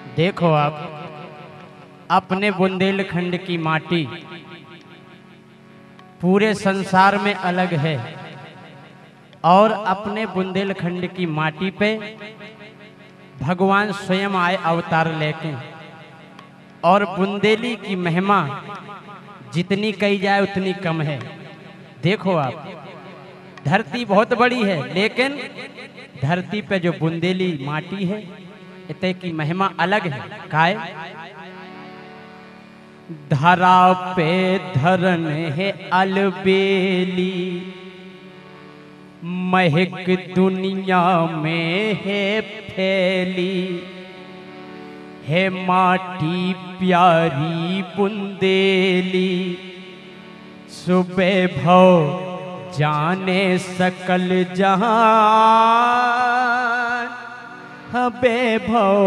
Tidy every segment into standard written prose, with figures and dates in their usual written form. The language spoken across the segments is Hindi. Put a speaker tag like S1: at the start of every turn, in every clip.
S1: देखो आप अपने बुंदेलखंड की माटी पूरे संसार में अलग है और अपने बुंदेलखंड की माटी पे भगवान स्वयं आए अवतार लेके। और बुंदेली की महिमा जितनी कही जाए उतनी कम है। देखो आप धरती बहुत बड़ी है लेकिन धरती पे जो बुंदेली माटी है इतने की महिमा अलग है। काय धरा पे धरन है अलबेली, महक दुनिया में है फैली, है माटी प्यारी बुंदेली, सुबह भव जाने सकल जहान, बेभव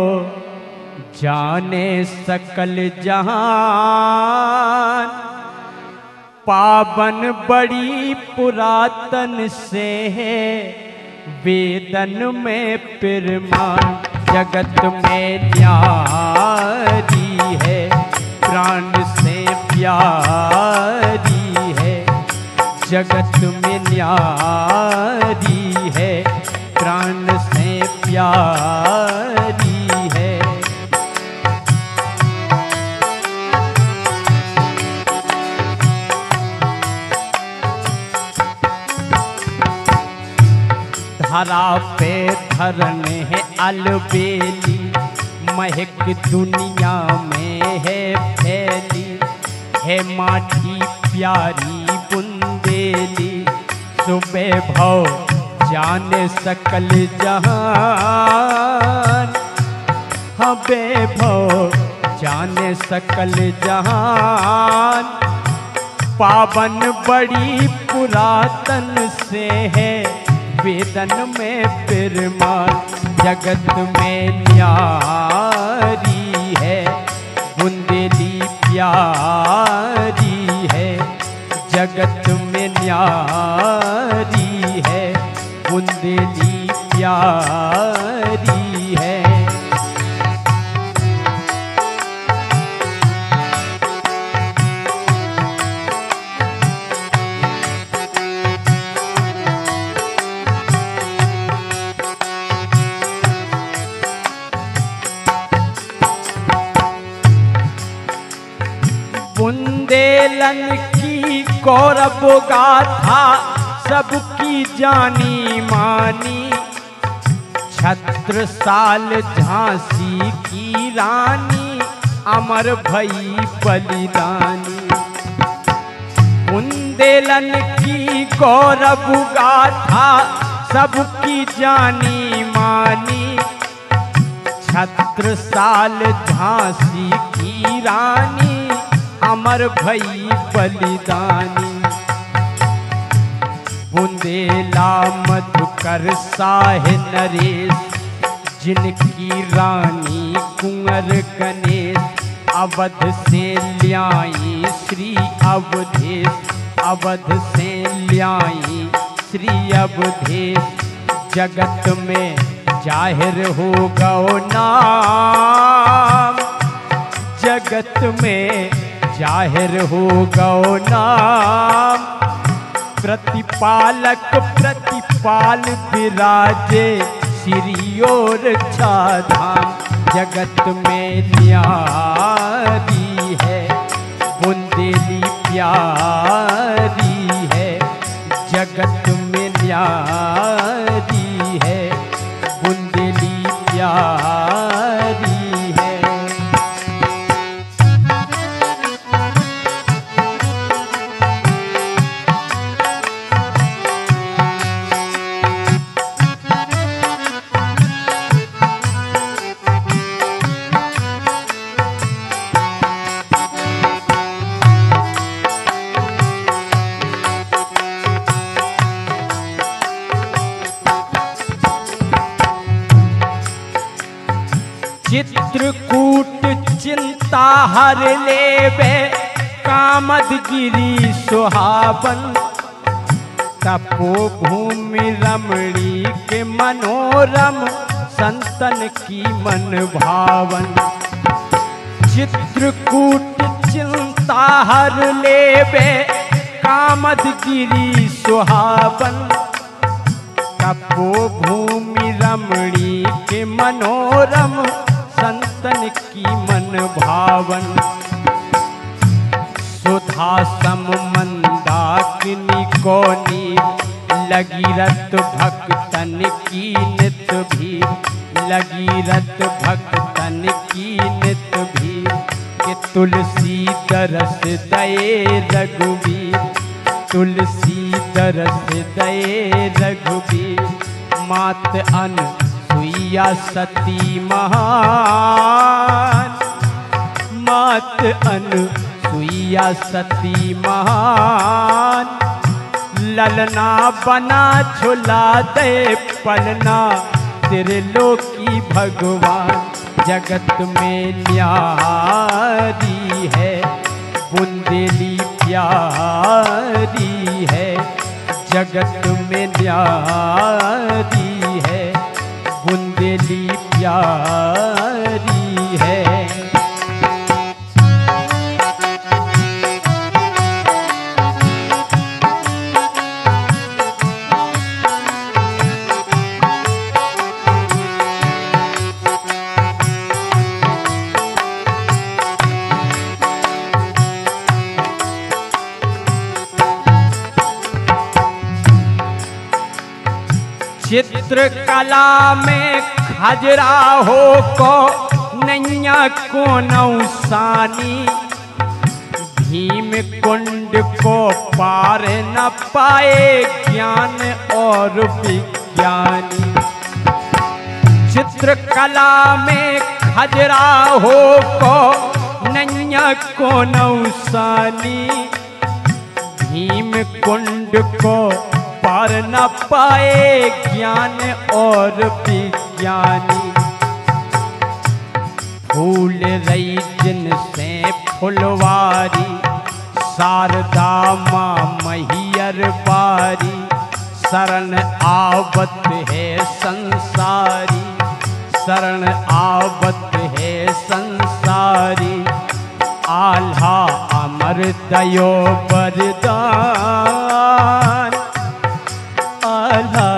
S1: जाने सकल जहान, पावन बड़ी पुरातन से है वेदन में प्रमाण, जगत में न्यारी है प्राण से प्यारी है, जगत में न्यारी है प्राण से प्यारी है। धरा पे धरन है अलबेली, महक दुनिया में है फैली, है माटी प्यारी बुंदेली, सुबह भव जाने सकल जहान, हाँ बेभव जाने सकल जहान, पावन बड़ी पुरातन से है वेदन में प्रमाण, जगत में न्यारी है बुंदेली प्यारी है, जगत में न्यारी है बुंदेली प्यारी है। बुंदेलन की गौरव गाथा सबकी जानी मानी, छत्रसाल झांसी की रानी अमर भई बलिदानी। बुंदेलन की गौरव गाथा सबकी जानी मानी, छत्रसाल झांसी की रानी अमर भई बलिदानी। बुंदेला मधुकर साहे नरेश, जिनकी रानी कुंवर गणेश, अवध से ल्याई श्री अवधेश, अवध से ल्याई श्री अवधेश, जगत में जाहिर हो गओ नाम, जगत में जाहिर हो गओ नाम, प्रतिपालक प्रतिपाल विराजे श्री और छाधाम, जगत में न्यारी है बुंदेली प्यारी है, जगत में न्यारी है बुंदेली प्यारी है। चित्रकूट चिंता हर लेवे कामद गिरी सुहावन, तपोभूमि रमणी के मनोरम संतन की मन भावन। चित्रकूट चिंता हर लेवे कामद गिरी सुहावन। तपो भूमि रमणी के मनोरम संतन की मन भावन। सुधा सम मंदाकिनी को नीर लगी रत भक्तन की नित भीड़। लगी रत भक्तन की नित भीड़ के तुलसी दरस दये रघुवीर। तुलसी दरस दये रघुवीर। मात अनसुईया सती महान। मात अनसुईया सती महान। ललना बना झुला दे पलना त्रिलोकी भगवान। जगत में न्यारी है बुंदेली प्यारी है। जगत में न्यारी है बुंदेली प्यारी है। चित्रकला में खजुराहो को नैया को नौसानी। भीम कुंड को पार न पाए ज्ञान और विज्ञानी। चित्रकला में खजुराहो को नैया को नौसानी। भीम कुंड को पार न पाए ज्ञान और विज्ञानी। फूल रही जिनसे फुलवारी शारदा माँ मैहर बारी। शरण आवत है संसारी। शरण आवत है संसारी। आल्हा अमर दयो वरदान। आल्हा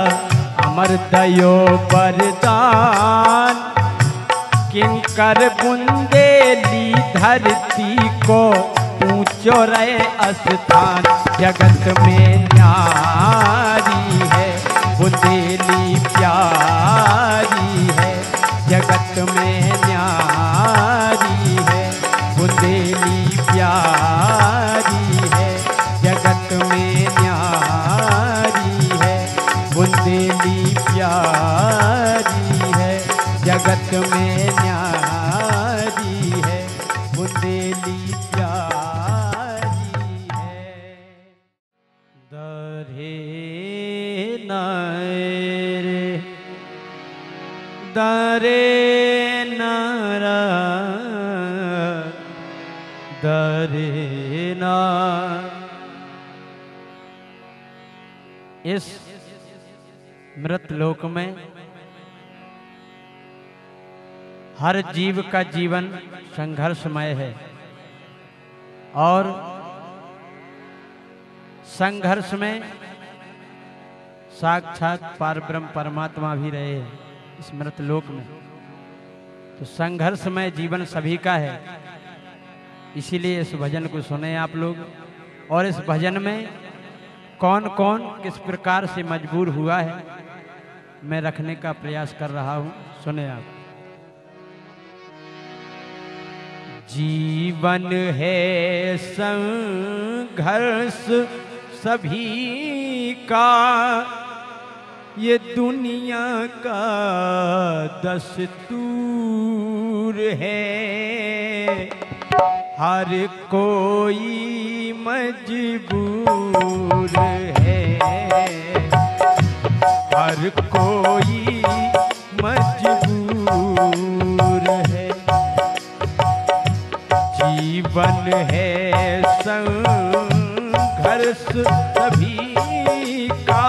S1: अमर दयो वरदान। किंकर बुंदेली धरती को ऊंचो रहे स्थान। जगत में न्यारी है बुंदेली प्यारी है। जगत में न्यारी है बुंदेली प्यारी है। जगत में न्यारी है बुंदेली प्यारी है। जगत में न्यारी है बुंदेली प्यारी है। दरे नारे दरे नारा दरे ना। इस मृत लोक में हर जीव का जीवन संघर्षमय है और संघर्ष में साक्षात पारब्रह्म परमात्मा भी रहे हैं इस मृत लोक में। तो संघर्षमय जीवन सभी का है, इसीलिए इस भजन को सुने आप लोग। और इस भजन में कौन कौन किस प्रकार से मजबूर हुआ है मैं रखने का प्रयास कर रहा हूं, सुने आप। जीवन है संघर्ष सभी का, ये दुनिया का दस्तूर है। हर कोई मजबूर है, हर कोई मजबूर है। जीवन है संघर्ष सभी का,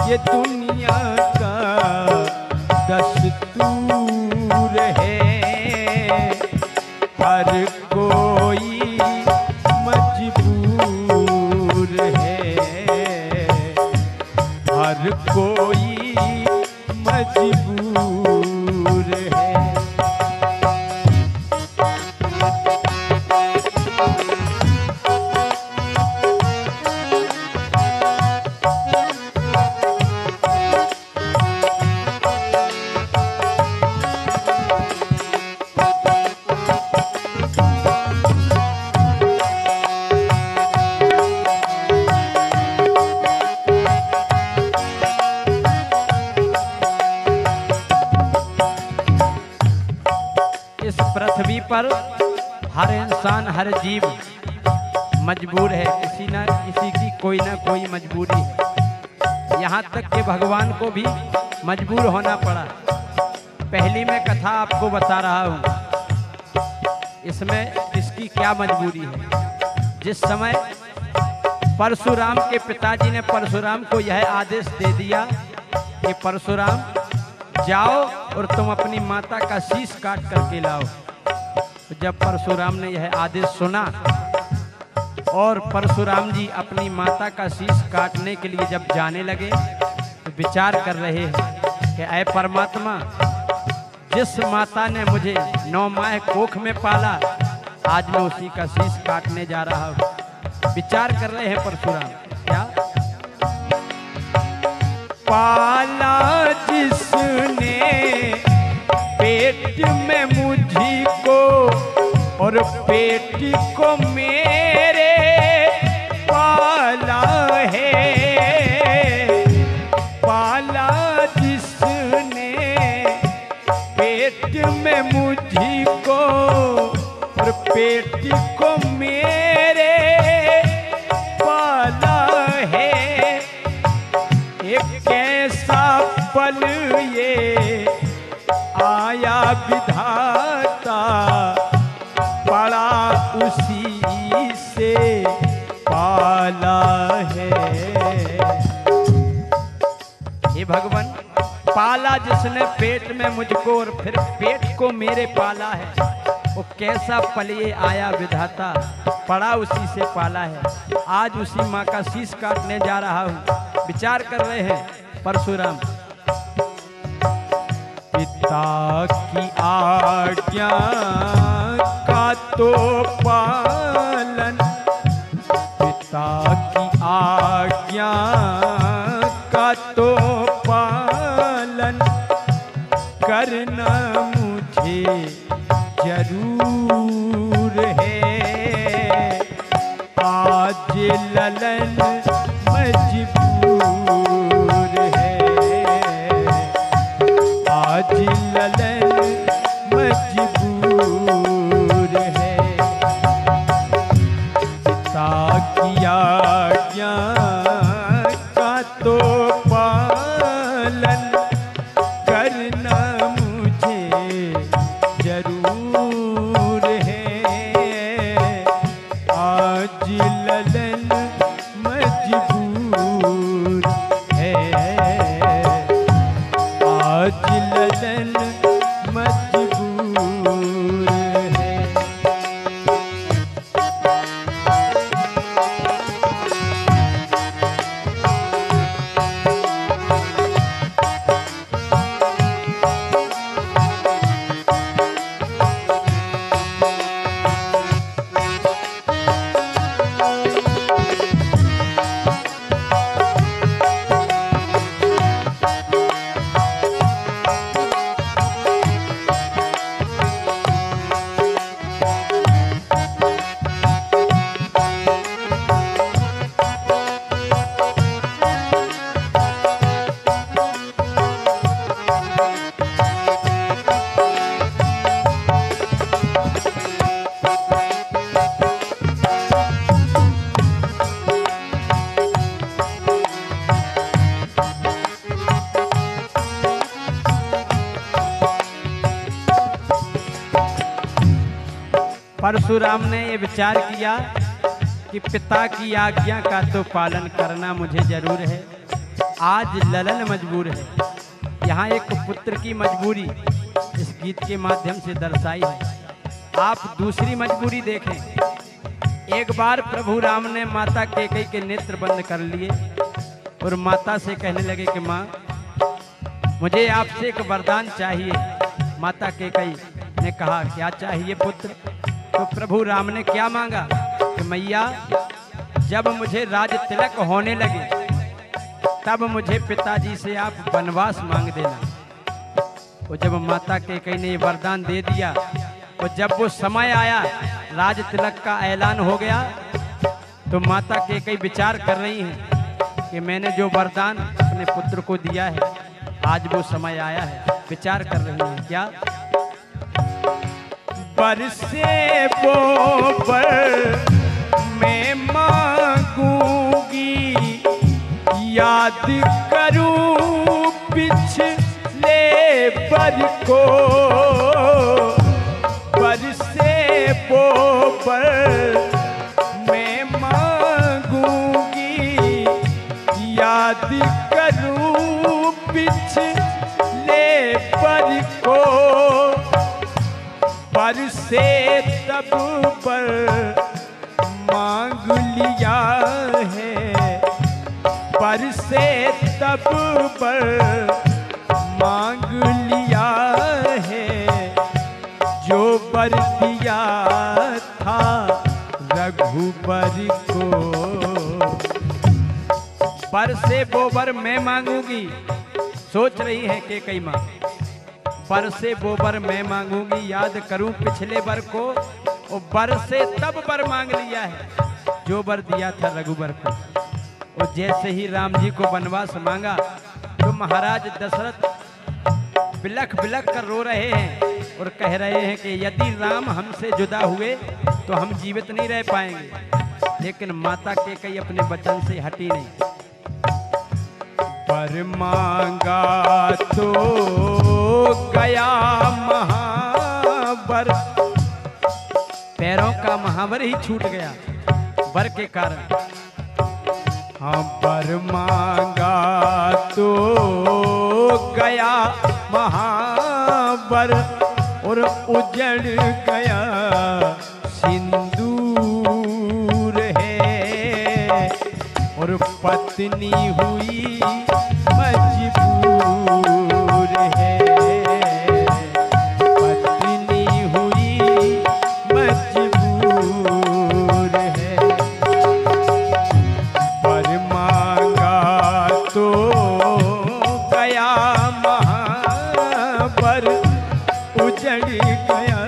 S1: ये दुनिया का दस्तूर इस पृथ्वी पर हर इंसान, हर जीव मजबूर है, किसी न किसी की कोई ना कोई मजबूरी है। यहाँ तक कि भगवान को भी मजबूर होना पड़ा। पहली मैं कथा आपको बता रहा हूँ, इसमें इसकी क्या मजबूरी है। जिस समय परशुराम के पिताजी ने परशुराम को यह आदेश दे दिया कि परशुराम जाओ और तुम अपनी माता का शीश काट करके लाओ। तो जब परशुराम ने यह आदेश सुना और परशुराम जी अपनी माता का शीश काटने के लिए जब जाने लगे तो विचार कर रहे हैं कि ऐ परमात्मा, जिस माता ने मुझे 9 माह कोख में पाला, आज मैं उसी का शीश काटने जा रहा हूँ। विचार कर रहे हैं परशुराम, क्या पाला जिसने पेट में मुझी को और पेट को मेरे पाला है। पाला जिसने पेट में मुझी को और पेट को मेरे पाला है। एक कैसा पल ये आया विधाता, पड़ा उसी से पाला है। हे भगवान, पाला जिसने पेट में मुझको और फिर पेट को मेरे पाला है, वो कैसा पल ये आया विधाता, पड़ा उसी से पाला है। आज उसी माँ का शीश काटने जा रहा हूँ। विचार कर रहे हैं परशुराम। पिता की आज्ञा का तो पालन, पिता की आज्ञा का तो पालन करना मुझे जरूर है। आज ललन मजबूर है, आज ललन मजबूर है। पिता की आज्ञा का तो पालन करना मुझे जरूर है। आज ललन मजबूर है, आज ललन मजबूर है। परशुराम ने ये विचार किया कि पिता की आज्ञा का तो पालन करना मुझे जरूर है। आज ललन मजबूर है। यहाँ एक पुत्र की मजबूरी इस गीत के माध्यम से दर्शाई है। आप दूसरी मजबूरी देखें। एक बार प्रभु राम ने माता कैकेयी के नेत्र बंद कर लिए और माता से कहने लगे कि माँ, मुझे आपसे एक वरदान चाहिए। माता कैकेयी ने कहा, क्या चाहिए पुत्र? तो प्रभु राम ने क्या मांगा कि मैया, जब मुझे राज तिलक होने लगे तब मुझे पिताजी से आप वनवास मांग देना। और जब माता कैकेयी ने वरदान दे दिया और जब वो समय आया, राज तिलक का ऐलान हो गया, तो माता कैकेयी विचार कर रही हैं कि मैंने जो वरदान अपने पुत्र को दिया है, आज वो समय आया है। विचार कर रही हैं क्या?
S2: बरसे बोबर मैं मांगूंगी, याद करूं पिछले बर को। बरसे बोबर मैं मांगूंगी, याद करूं पिछले बर को। बरसे तब पर मांग लिया है, बरसे तब पर मांग लिया है, जो बर दिया था रघुबर को। बर से बोबर मैं मांगूंगी, सोच रही है के कई मां। बर से बोबर मैं मांगूंगी, याद करूं पिछले बर को। और बर से तब बर मांग लिया है, जो बर दिया था रघुबर को। और जैसे ही राम जी को वनवास मांगा तो महाराज दशरथ बिलख बिलख कर रो रहे हैं और कह रहे हैं कि यदि राम हमसे जुदा हुए तो हम जीवित नहीं रह पाएंगे। लेकिन माता कैकेयी अपने वचन से हटी नहीं। बर मांगा तो गया महावर, पैरों का महावर ही छूट गया बर के कारण। हाँ, बर मांगा तो गया महावर और उजड़ गया सिंदूर है। और पत्नी हुई मजबूर है, पत्नी हुई मजबूर है। बर मांगा तो गया महावर, उजड़ गया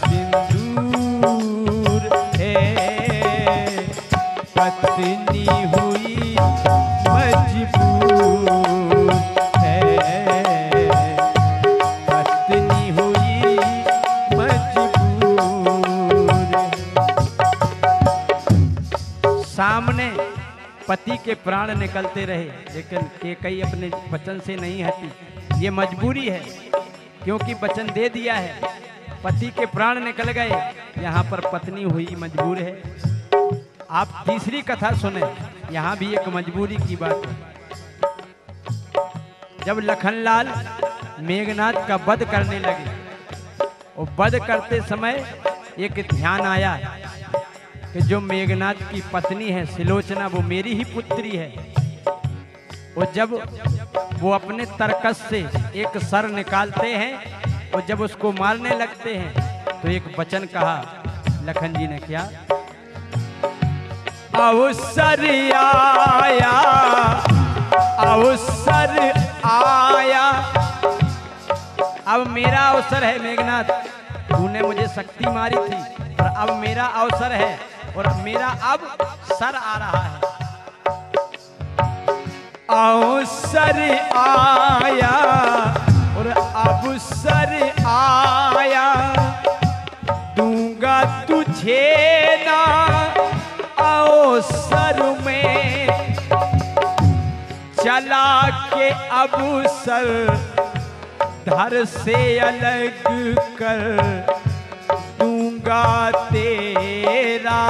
S2: सिंदूर है। पत्नी हुई मजबूर है, पत्नी हुई मजबूर। सामने पति के प्राण निकलते रहे, लेकिन कैकेयी अपने वचन से नहीं हटी। ये मजबूरी है, क्योंकि वचन दे दिया है। पति के प्राण निकल गए, यहाँ पर पत्नी हुई मजबूर है। आप तीसरी कथा सुने, यहाँ भी एक मजबूरी की बात है। जब लखनलाल मेघनाद का वध करने लगे और वध करते समय एक ध्यान आया कि जो मेघनाद की पत्नी है सिलोचना, वो मेरी ही पुत्री है। और जब वो अपने तरकस से एक सर निकालते हैं और जब उसको मारने लगते हैं तो एक वचन कहा लखन जी ने, क्या? अवसर आया, अवसर आया, अब मेरा अवसर है मेघनाद। तूने मुझे शक्ति मारी थी और अब मेरा अवसर है और मेरा अब सर आ रहा है। अवसर आया और अवसर आया, दूंगा तुझे ना अवसर में, चला के अवसर धर से अलग कर दूंगा तेरा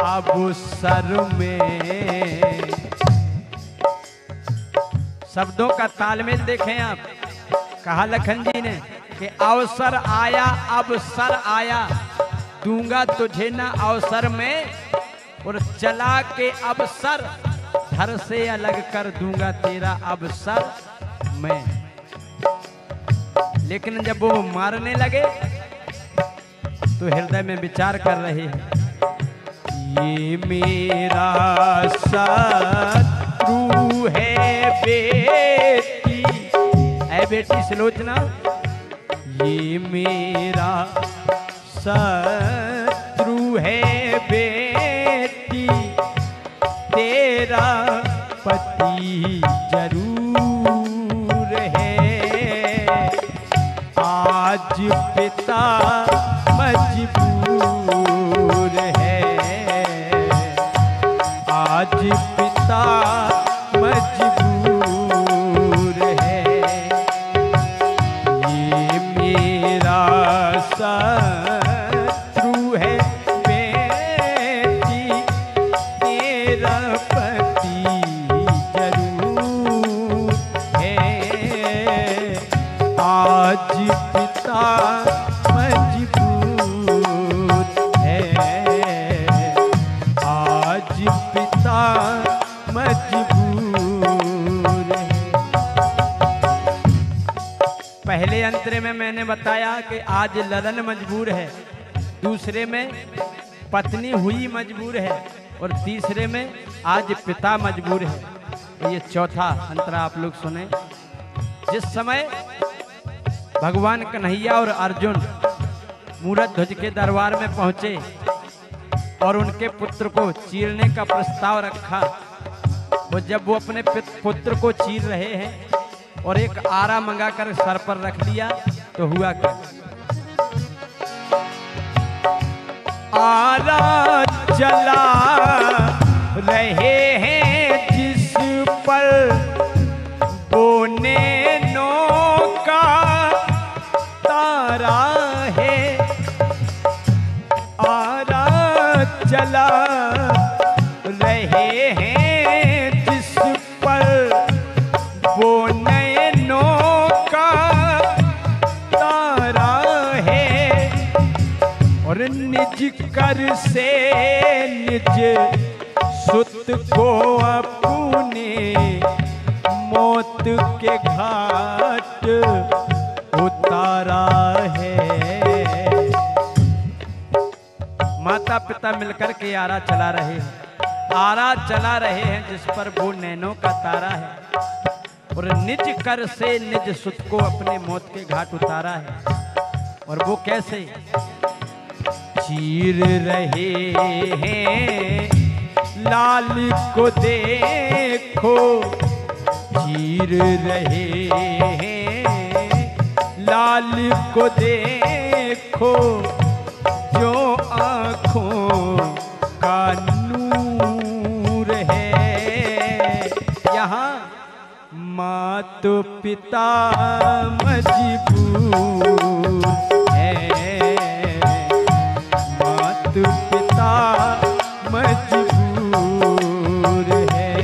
S2: अवसर में। शब्दों का तालमेल देखें आप। कहा लखन जी ने कि अवसर आया, अवसर आया, दूंगा तुझे ना अवसर में, और चला के अवसर धर से अलग कर दूंगा तेरा अवसर में। लेकिन जब वो मारने लगे तो हृदय में विचार कर रहे हैं, ये मेरा शत्रु है बेटी, ऐ बेटी सुलोचना, ये मेरा शत्रु है बेटी, तेरा पति जरूर है। आज आज पिता मजबूर है, आज पिता मजबूर है, ये मेरा शत्रु है बेटी, तेरा पति जरूर है, आज पिता मजबूर है, आज पिता मजबूर है। पहले अंतरे में मैंने बताया कि आज ललन मजबूर है, दूसरे में पत्नी हुई मजबूर है, और तीसरे में आज पिता मजबूर है। तो ये चौथा अंतरा आप लोग सुने। जिस समय भगवान कन्हैया और अर्जुन मूरत ध्वज के दरबार में पहुंचे और उनके पुत्र को चीरने का प्रस्ताव रखा, वो जब वो अपने पुत्र को चीर रहे हैं और एक आरा मंगाकर सर पर रख लिया, तो हुआ क्या? आरा चला रहे हैं जिस पर बोने नौका तारा है, आरा चला रहे हैं जिस पर बोने नौका तारा है, और निज कर से निज सुत को अपने मौत के घाट उतारा है। माता पिता मिलकर के आरा चला रहे हैं, आरा चला रहे हैं जिस पर वो नैनों का तारा है, और निज कर से निज सुत को अपने मौत के घाट उतारा है। और वो कैसे? चीर रहे हैं लाल को देखो, चीर रहे हैं लाल को देखो, जो आँखों का नूर है। यहाँ मात पिता मजबूर है, मात पिता मजबूर है,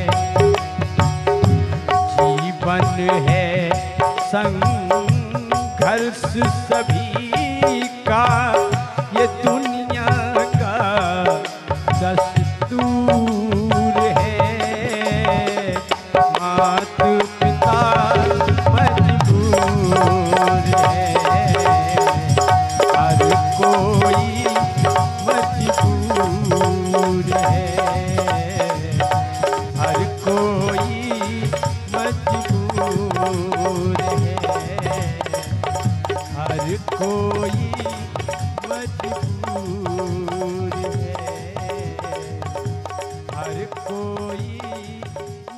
S2: जीवन है संघर्ष सभी का, ये दुनिया का दस्तूर है, मात पिता मजबूर है, हर कोई मजबूर है, हर कोई मजबूर है, हर कोई मजबूर है, हर कोई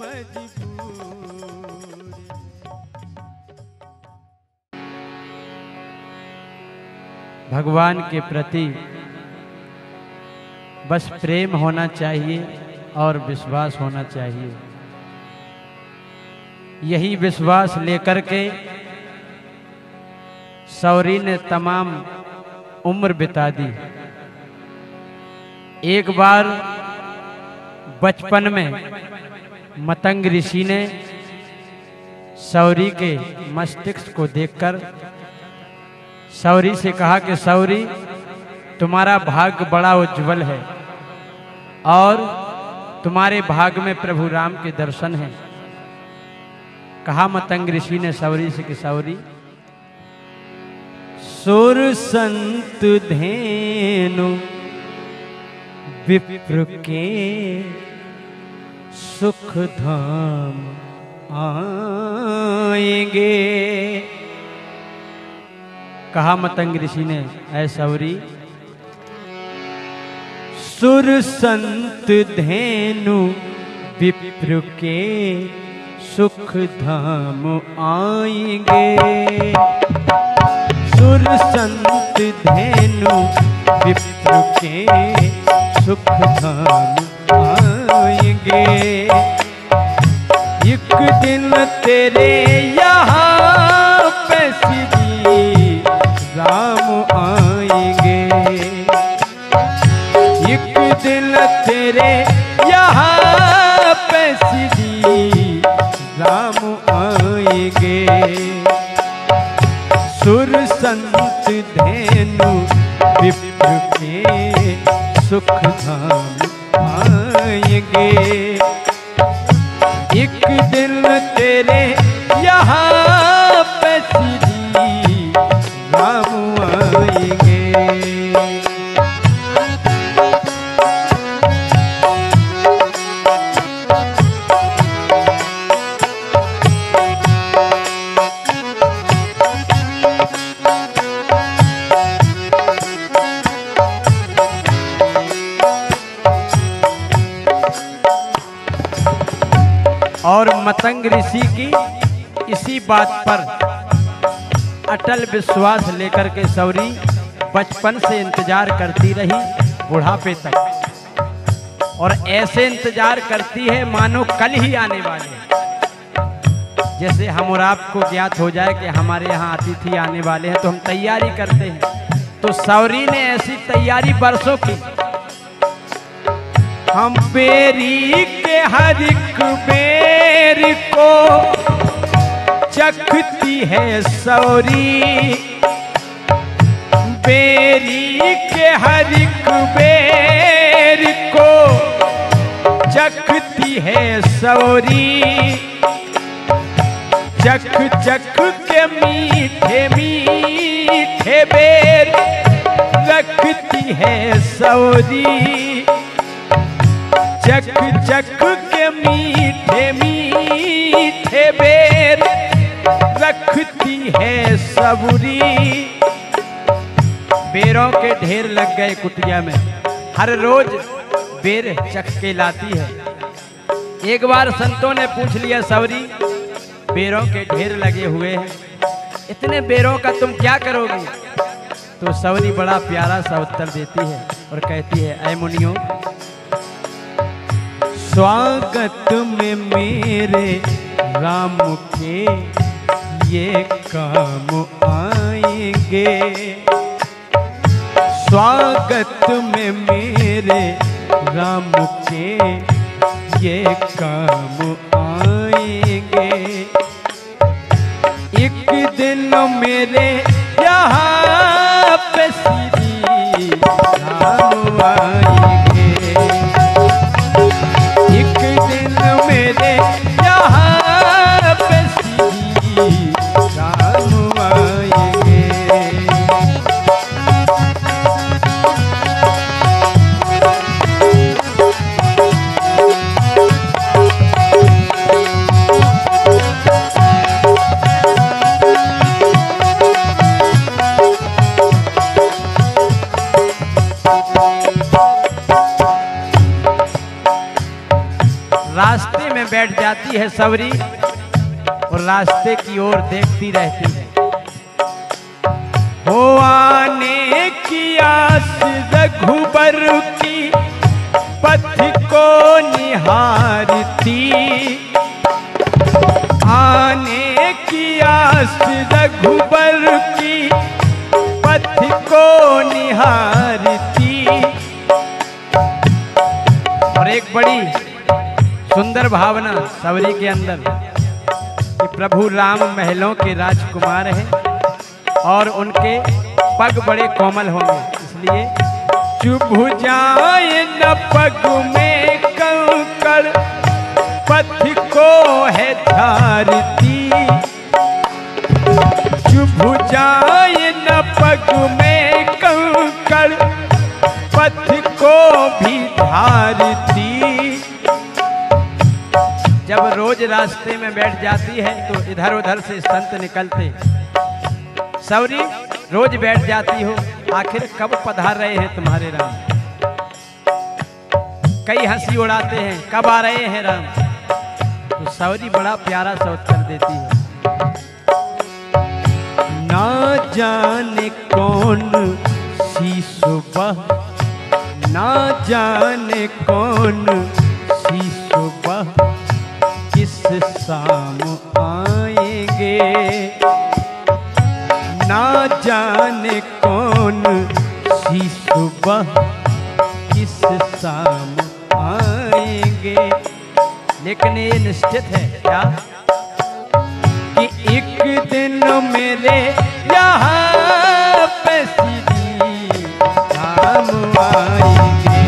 S2: मजबूर है। भगवान के प्रति बस प्रेम होना चाहिए और विश्वास होना चाहिए। यही विश्वास लेकर के सौरी ने तमाम उम्र बिता दी। एक बार बचपन में मतंग ऋषि ने सौरी के मस्तिष्क को देखकर सौरी से कहा कि सौरी, तुम्हारा भाग्य बड़ा उज्जवल है और तुम्हारे भाग्य में प्रभु राम के दर्शन हैं। कहा मतंग ऋषि ने सौरी से कि सौरी, सुर संत धेनु विप्र के सुख धाम आएंगे। कहा मतंग ऋषि ने, ऐ सौरी, सुर संत धेनु विप्र के सुख धाम आएंगे। सुर संत धेनु विप्र के सुख धाम आएंगे। एक दिन तेरे यहाँ पे श्री राम आएंगे। एक दिन तेरे यहाँ पे श्री राम आएंगे। सुर संत धेनु विप्र के सुख धाम आएंगे। एक दिन तेरे यहाँ पे श्री राम आएंगे।
S1: और मतंग ऋषि की इसी बात पर अटल विश्वास लेकर के सौरी बचपन से इंतजार करती रही बुढ़ापे तक। और ऐसे इंतजार करती है मानो कल ही आने वाले हैं। जैसे हम और आपको ज्ञात हो जाए कि हमारे यहाँ अतिथि आने वाले हैं तो हम तैयारी करते हैं। तो सौरी ने ऐसी तैयारी बरसों की।
S2: हम बेरी के हर एक बेर को चखती है सौरी। बेरी के हर एक बेर को चखती है सौरी। चख चख के मीठे मीठे बेर रखती है सौरी। चख चख के मीठे मीठे बेर रखती है सबरी।
S1: बेरों के ढेर लग गए कुटिया में, हर रोज बेर चख के लाती है। एक बार संतों ने पूछ लिया सौरी बेरों के ढेर लगे हुए हैं, इतने बेरों का तुम क्या करोगी? तो सौरी बड़ा प्यारा सा उत्तर देती है और कहती है ऐ मुनियों,
S2: स्वागत में मेरे राम के ये काम आएंगे। स्वागत में मेरे राम के ये काम आएंगे। एक दिन मेरे यहाँ पे श्री राम आएंगे। एक दिन मेरे यहाँ पे श्री राम आएंगे।
S1: रास्ते में बैठ जाती है सवरी और रास्ते की ओर देखती रहती है।
S2: हो आने की आस रघुबर की पथ को निहारती। आने की आस रघुबर की पथ को निहारती।
S1: और एक बड़ी सुंदर भावना सवरी के अंदर कि प्रभु राम महलों के राजकुमार हैं और उनके पग बड़े कोमल होंगे, इसलिए
S2: चुभ जाए न पग में कंकड़ पथ को है धारती। चुभ जाए न पग में कंकड़ पथ को भी धारती।
S1: जब रोज रास्ते में बैठ जाती है तो इधर उधर से संत निकलते। सवरी रोज बैठ जाती हो, आखिर कब पधार रहे हैं तुम्हारे राम? कई हंसी उड़ाते हैं, कब आ रहे हैं राम? तो सवरी बड़ा प्यारा सा उत्तर देती है।
S2: ना जाने कौन सी सुबह, ना जाने कौन सी सुबह किस शाम आएंगे, ना जाने कौन सी सुबह किस शाम आएंगे। लेकिन ये निश्चित है क्या कि एक दिन मेरे यहाँ पे सीधी शाम आएंगे,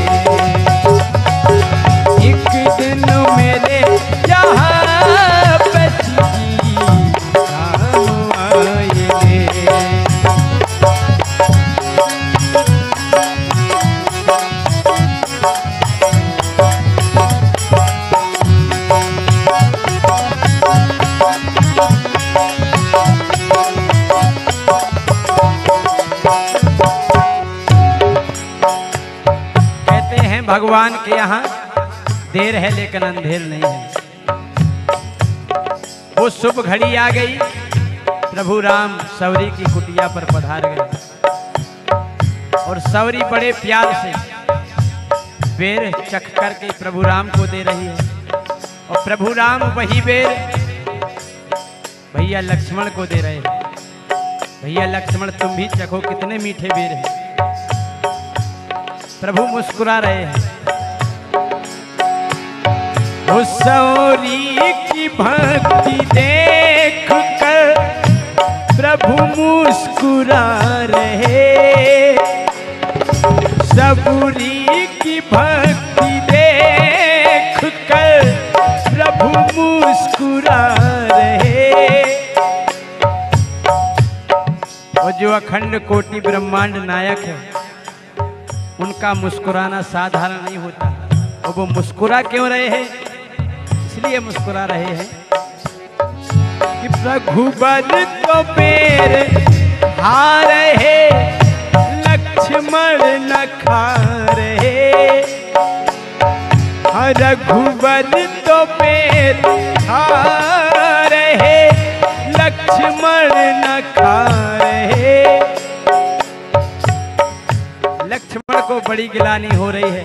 S2: एक दिन मेरे यहाँ पे सीधी शाम आएंगे। भगवान के यहाँ देर है लेकिन अंधेर नहीं है। वो शुभ घड़ी आ गई, प्रभु राम सवरी की कुटिया पर पधार गए और सवरी बड़े प्यार से बेर चख करके प्रभु राम को दे रही है। और प्रभु राम वही बेर भैया लक्ष्मण को दे रहे हैं। भैया लक्ष्मण तुम भी चखो, कितने मीठे बेर हैं। प्रभु मुस्कुरा रहे हैं। उस सौरी की भक्ति देख कर प्रभु मुस्कुरा रहे, सबूरी की भक्ति देख कर प्रभु मुस्कुरा रहे। और जो अखंड कोटि ब्रह्मांड नायक है उनका मुस्कुराना साधारण नहीं होता। और वो मुस्कुरा क्यों रहे हैं? इसलिए मुस्कुरा रहे हैं कि रघुबर तो बेर खा रहे, लक्ष्मण न खा रहे। रघुबर तो बेर खा रहे, लक्ष्मण न खा रहे। लक्ष्मण को बड़ी गिलानी हो रही है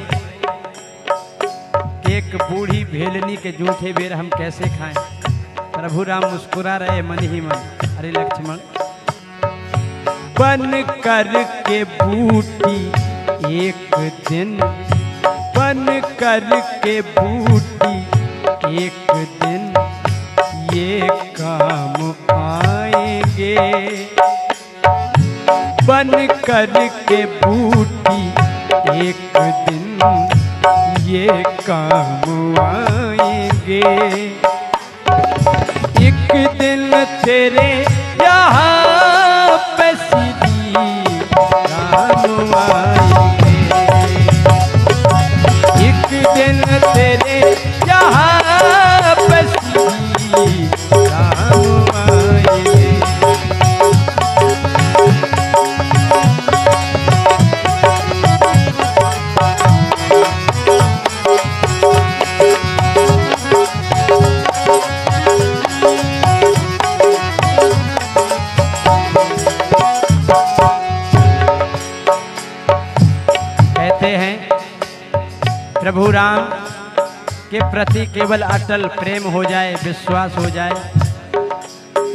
S2: कि एक बूढ़ी भेलनी के जूठे बेर हम कैसे खाएं। प्रभु राम मुस्कुरा रहे मन ही मन, अरे लक्ष्मण बन कर के बूटी एक दिन, बन कर के बूटी एक दिन ये काम आएंगे। बन कर के बूटी एक दिन ये काम आएंगे। एक दिन तेरे यहाँ पे सीधी काम आएंगे। एक दिन तेरे यहाँ पे सीधी काम आएंगे। प्रभु राम के प्रति केवल अटल प्रेम हो जाए, विश्वास हो जाए,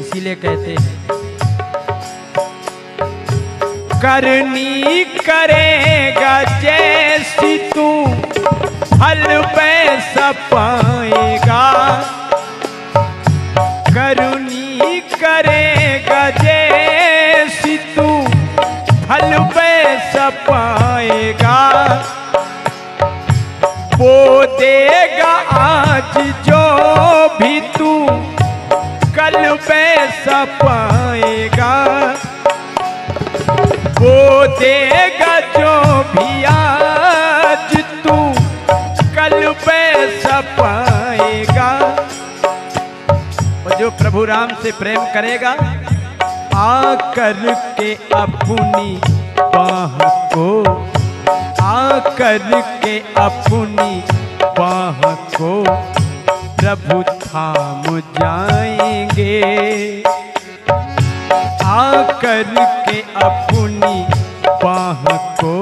S2: इसीलिए कहते हैं करनी करेगा जैसी तू फल वैसा पाएगा। करनी करेगा जैसी तू फल वैसा पाएगा। वो देगा आज जो भी तू कल वैसा पाएगा। वो देगा जो भी आज तू कल वैसा पाएगा। और जो प्रभु राम से प्रेम करेगा आकर के अपनी बाह को, आकर के अपनी बाह को प्रभु थाम जाएंगे। आकर के अपनी बाह को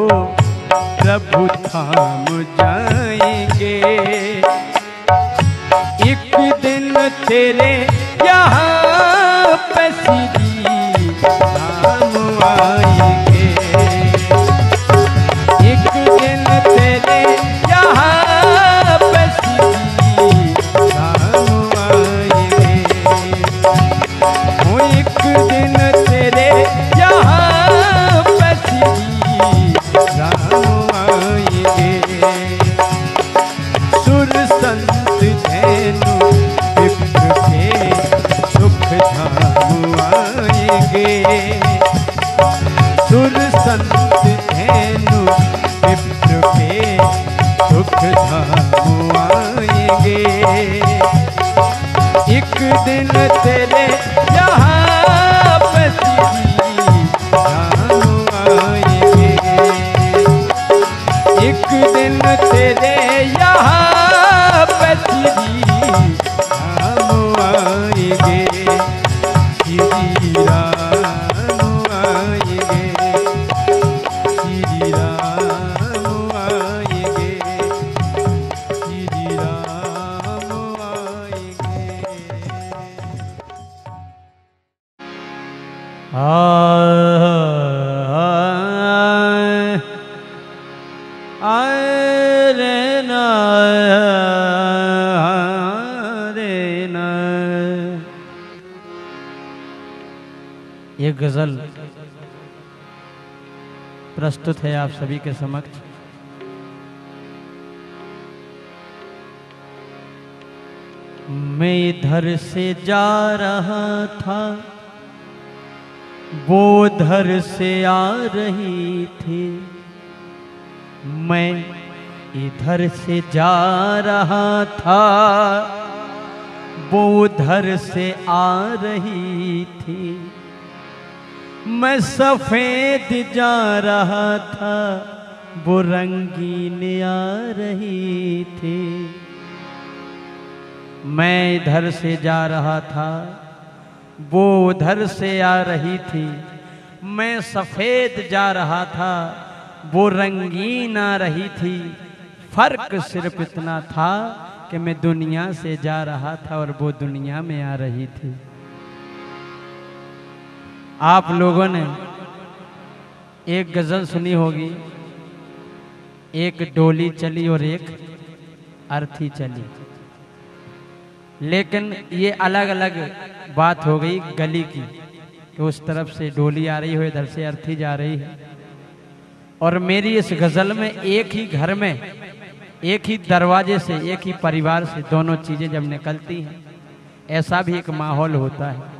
S2: प्रभु थाम जाएंगे। एक दिन तेरे यहाँ पे श्री राम आएंगे। एक दिन तेरे यहाँ पे श्री राम आएंगे। वो एक दिन तेरे यहाँ पे श्री राम आएंगे। सुर संत धैनु विप्र के सुख धाम आएंगे। सुर संत धैनु विप्र के सुख धाम आएंगे। एक दिन तेरे यहाँ पे श्री राम आएंगे। एक दिन तेरे यहाँ पे श्री राम आएंगे। श्री राम आएंगे। श्री राम आएंगे। श्री राम आएंगे।
S1: ये गजल प्रस्तुत है आप सभी के समक्ष। मैं इधर से जा रहा था, वो उधर से आ रही थी। मैं इधर से जा रहा था, वो उधर से आ रही थी। मैं सफेद जा रहा था, वो रंगीन आ रही थी। मैं इधर से जा रहा था, वो उधर से आ रही थी। मैं सफेद जा रहा था, वो रंगीन आ रही थी। फर्क सिर्फ इतना था कि मैं दुनिया से जा रहा था और वो दुनिया में आ रही थी। आप लोगों ने एक गजल सुनी होगी, एक डोली चली और एक अर्थी चली। लेकिन ये अलग अलग बात हो गई गली की, कि उस तरफ से डोली आ रही हो, इधर से अर्थी जा रही है। और मेरी इस गजल में एक ही घर में, एक ही दरवाजे से, एक ही परिवार से दोनों चीजें जब निकलती हैं, ऐसा भी एक माहौल होता है।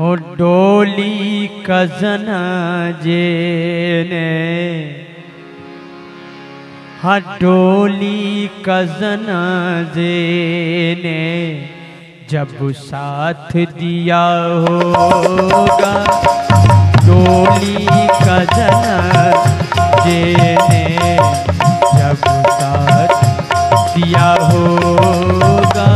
S1: ओ डोली कजना जेने, हाँ डोली कजना जेने जब साथ दिया होगा। डोली कजना जेने जब साथ दिया होगा।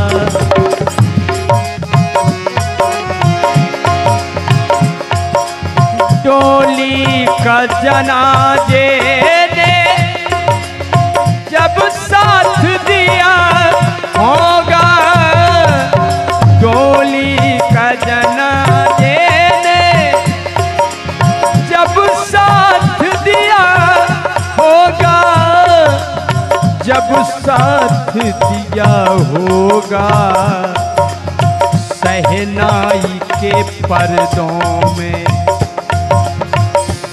S1: डोली का जनाजे ने जब साथ दिया होगा। डोली का जनाजे ने जब साथ दिया होगा। जब साथ दिया होगा। सहनाई के पर्दों में,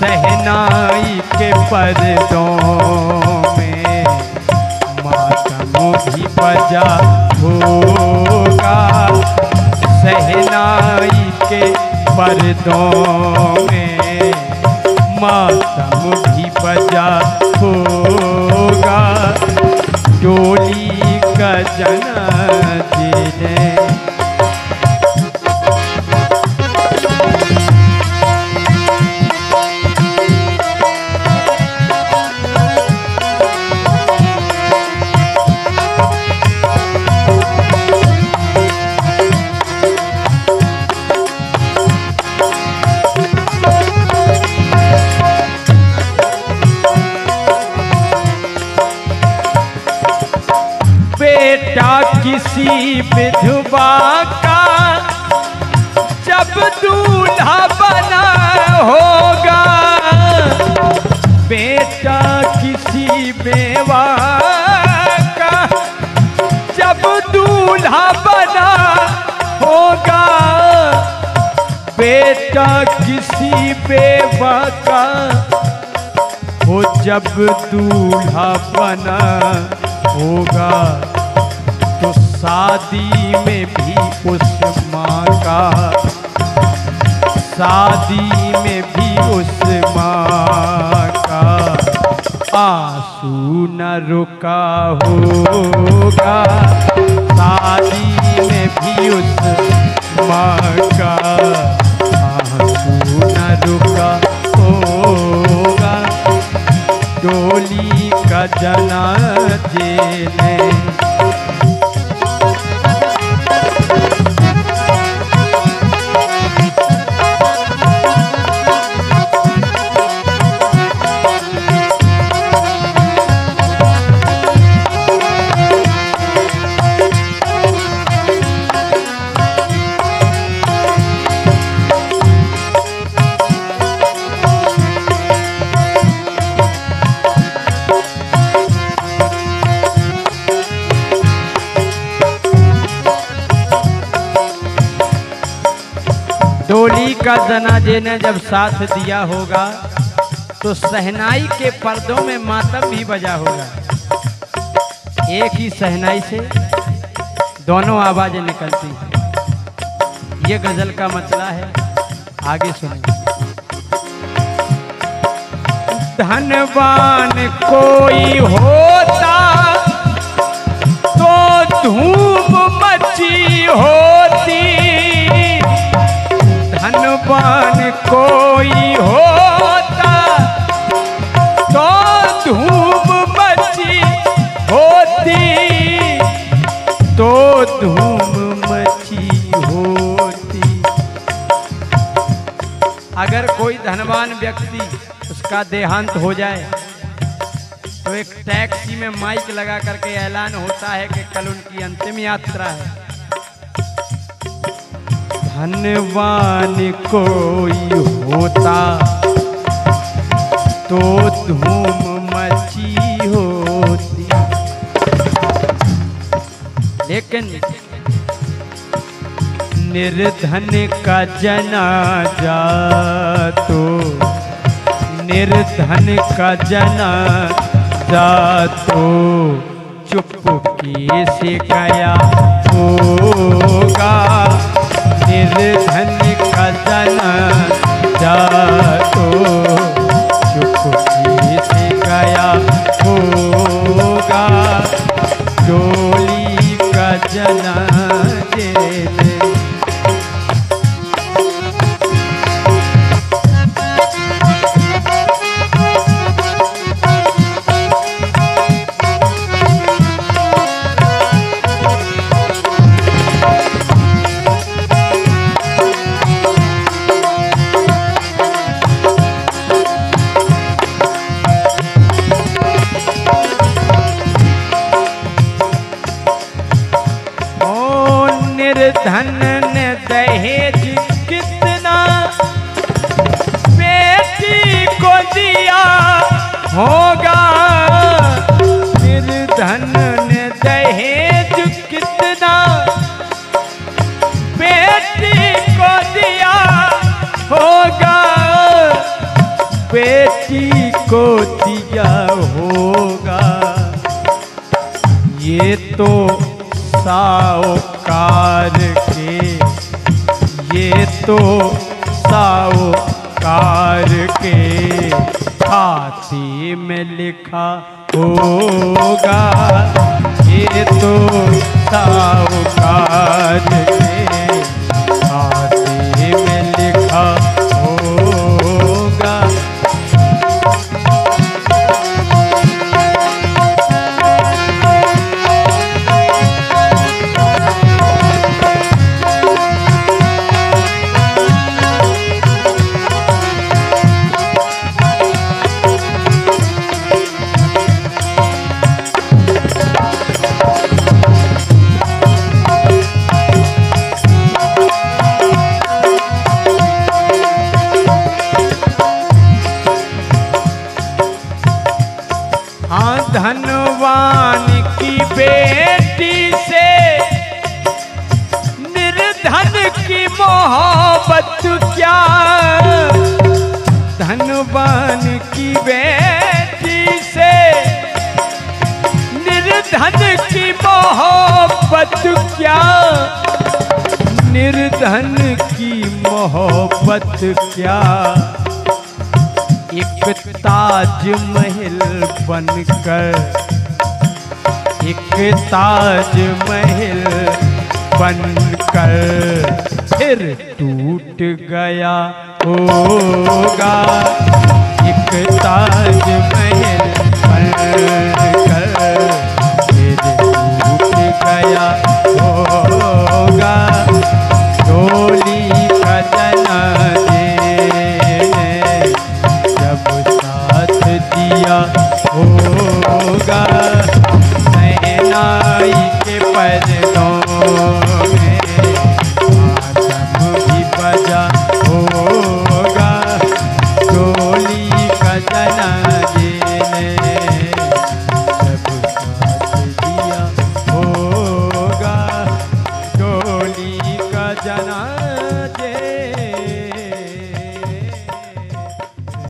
S1: सहनाई के पर्दों में मातम भी बजा होगा। सहनाई के पर्दों में मातम भी बजा होगा। डोली का जनाजे
S2: विधवा का जब दूल्हा बना होगा, बेटा किसी बेवा का जब दूल्हा बना होगा, बेटा किसी बेवा का वो जब दूल्हा बना होगा, तो शादी में भी उस माँ का, शादी में भी उस माँ का आंसू न रुका होगा, शादी में भी उस माँ का आंसू न रुका होगा, डोली का जनाजे में। डोली का जनाजे ने जब साथ दिया होगा, तो सहनाई के पर्दों में मातम भी बजा होगा। एक ही सहनाई से दोनों आवाजें निकलती हैं। ये गजल का मतला है, आगे सुनिए। धनवान कोई होता तो धूम मची होती, धनवान कोई होता तो धूम मची होती, तो धूम मची होती। अगर कोई धनवान व्यक्ति उसका देहांत हो जाए, तो एक टैक्सी में माइक लगा करके ऐलान होता है कि कल उनकी अंतिम यात्रा है। धनवान कोई होता तो धूम मची होती, लेकिन निर्धन का जनाजा तो, निर्धन का जनाजा तो चुपके से गया होगा, निर्धन का जनाजा तो चुपके से गया होगा, डोली का जनाजे में। निर्धन ने दहेज कितना बेटी को दिया होगा, निर्धन ने दहेज कितना बेटी को दिया होगा, बेटी को दिया होगा। ये तो साहूकार के, ये तो साहूकार के खाते में लिखा होगा, ये तो साहूकार के खाते में लिखा होगा। धनवान की बेटी से निर्धन की मोहब्बत क्या, धनवान की बेटी से निर्धन की मोहब्बत क्या, निर्धन की मोहब्बत क्या। एक ताजमहल बनकर, एक ताजमहल बनकर फिर टूट गया होगा। एक ताजमहल